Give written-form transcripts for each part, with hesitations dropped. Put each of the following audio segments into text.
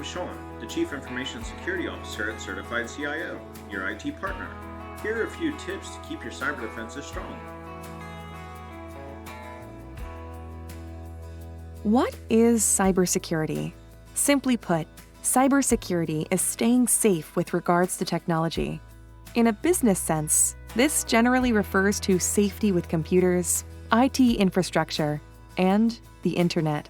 I'm Sean, the Chief Information Security Officer at Certified CIO, your IT partner. Here are a few tips to keep your cyber defenses strong. What is cybersecurity? Simply put, cybersecurity is staying safe with regards to technology. In a business sense, this generally refers to safety with computers, IT infrastructure, and the internet.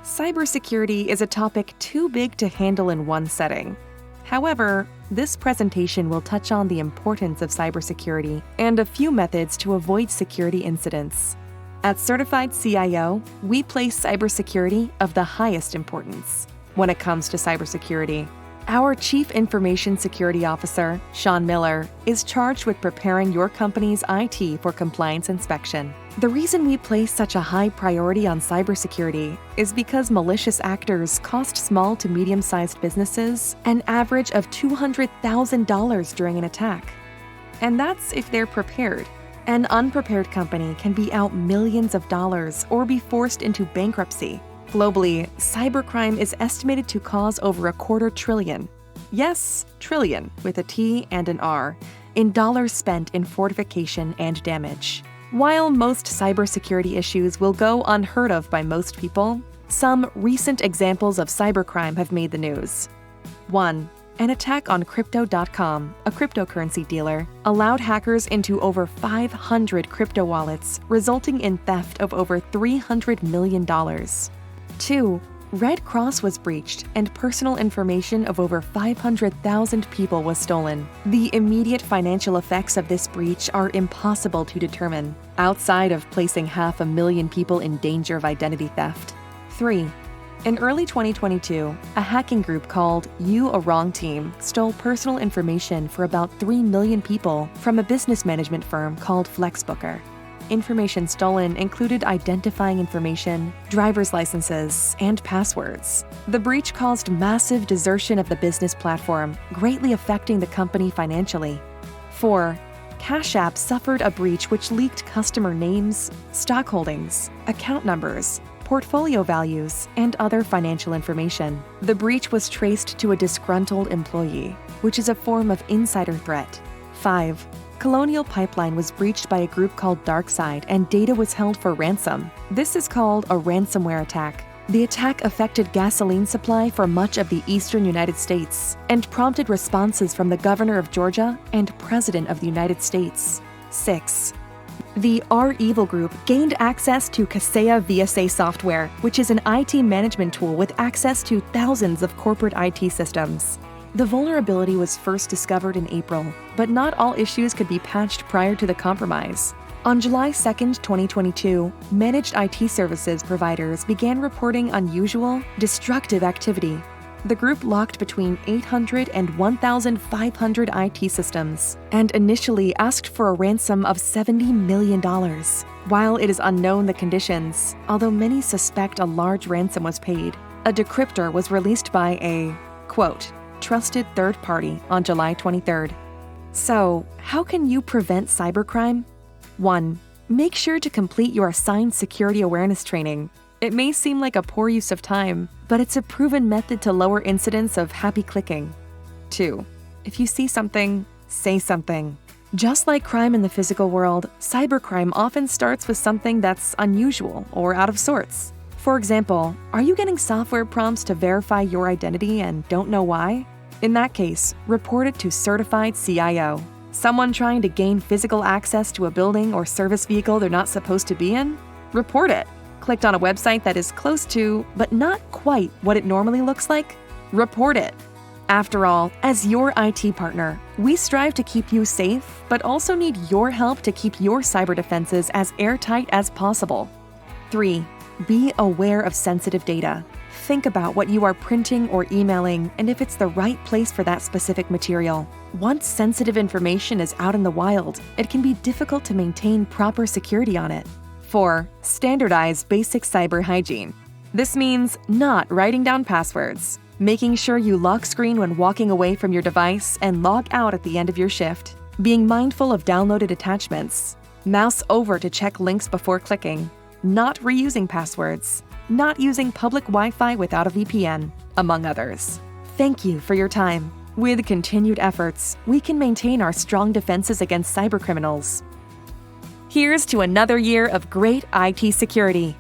Cybersecurity is a topic too big to handle in one setting. However, this presentation will touch on the importance of cybersecurity and a few methods to avoid security incidents. At Certified CIO, we place cybersecurity of the highest importance. When it comes to cybersecurity, our Chief Information Security Officer, Sean Miller, is charged with preparing your company's IT for compliance inspection. The reason we place such a high priority on cybersecurity is because malicious actors cost small to medium-sized businesses an average of $200,000 during an attack. And that's if they're prepared. An unprepared company can be out millions of dollars or be forced into bankruptcy. Globally, cybercrime is estimated to cause over $250 billion. Yes, trillion with a T and an R, in dollars spent in fortification and damage. While most cybersecurity issues will go unheard of by most people, some recent examples of cybercrime have made the news. 1. An attack on Crypto.com, a cryptocurrency dealer, allowed hackers into over 500 crypto wallets, resulting in theft of over $300 million. 2. Red Cross was breached and personal information of over 500,000 people was stolen. The immediate financial effects of this breach are impossible to determine, outside of placing 500,000 people in danger of identity theft. 3. In early 2022, a hacking group called You a Wrong Team stole personal information for about 3 million people from a business management firm called FlexBooker. Information stolen included identifying information, driver's licenses, and passwords. The breach caused massive desertion of the business platform, greatly affecting the company financially. 4. Cash App suffered a breach which leaked customer names, stock holdings, account numbers, portfolio values, and other financial information. The breach was traced to a disgruntled employee, which is a form of insider threat. 5. Colonial Pipeline was breached by a group called DarkSide and data was held for ransom. This is called a ransomware attack. The attack affected gasoline supply for much of the eastern United States and prompted responses from the governor of Georgia and president of the United States. 6. The REvil Group gained access to Kaseya VSA software, which is an IT management tool with access to thousands of corporate IT systems. The vulnerability was first discovered in April, but not all issues could be patched prior to the compromise. On July 2, 2022, managed IT services providers began reporting unusual, destructive activity. The group locked between 800 and 1,500 IT systems and initially asked for a ransom of $70 million. While it is unknown the conditions, although many suspect a large ransom was paid, a decryptor was released by a, quote, trusted third party on July 23rd. So, how can you prevent cybercrime? 1. Make sure to complete your assigned security awareness training. It may seem like a poor use of time, but it's a proven method to lower incidents of happy clicking. 2. If you see something, say something. Just like crime in the physical world, cybercrime often starts with something that's unusual or out of sorts. For example, are you getting software prompts to verify your identity and don't know why? In that case, report it to Certified CIO. Someone trying to gain physical access to a building or service vehicle they're not supposed to be in? Report it. Clicked on a website that is close to, but not quite what it normally looks like? Report it. After all, as your IT partner, we strive to keep you safe, but also need your help to keep your cyber defenses as airtight as possible. 3. Be aware of sensitive data. Think about what you are printing or emailing and if it's the right place for that specific material. Once sensitive information is out in the wild, it can be difficult to maintain proper security on it. 4. Standardize basic cyber hygiene. This means not writing down passwords, making sure you lock screen when walking away from your device and log out at the end of your shift, being mindful of downloaded attachments, mouse over to check links before clicking, not reusing passwords, not using public Wi-Fi without a VPN, among others. Thank you for your time. With continued efforts, we can maintain our strong defenses against cybercriminals. Here's to another year of great IT security.